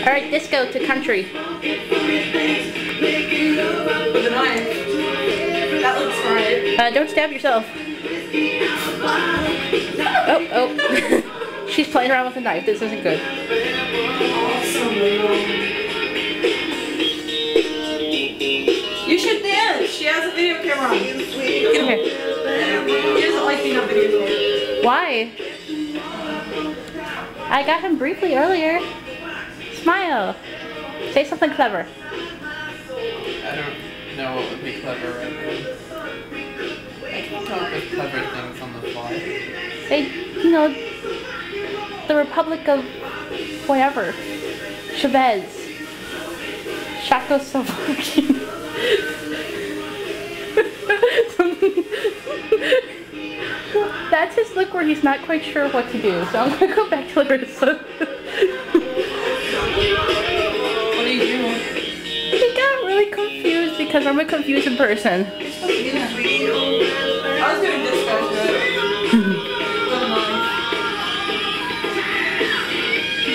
Alright, disco to country. With a knife. That looks right. Don't stab yourself. Oh. She's playing around with a knife. This isn't good. Awesome. You should dance. She has a video camera on. Get him. He doesn't like being on video. Why? I got him briefly earlier. Smile. Say something clever. I don't know what would be clever right now. I can't come up with clever things on the fly. Say, you know, the Republic of whatever. Chavez. Czechoslovakia. That's his look where he's not quite sure what to do, so I'm gonna go back to Larissa. What are you doing? He got really confused because I'm a confusing person. I was doing disco shit.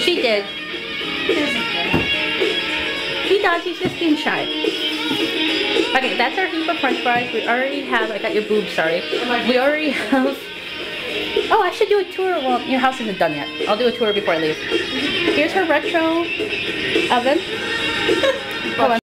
She did. He does, he's just being shy. Okay, that's our heap of french fries. We already have, I got your boobs, sorry. We already have, oh, I should do a tour. Well, your house isn't done yet. I'll do a tour before I leave. Here's her retro oven. Hold on.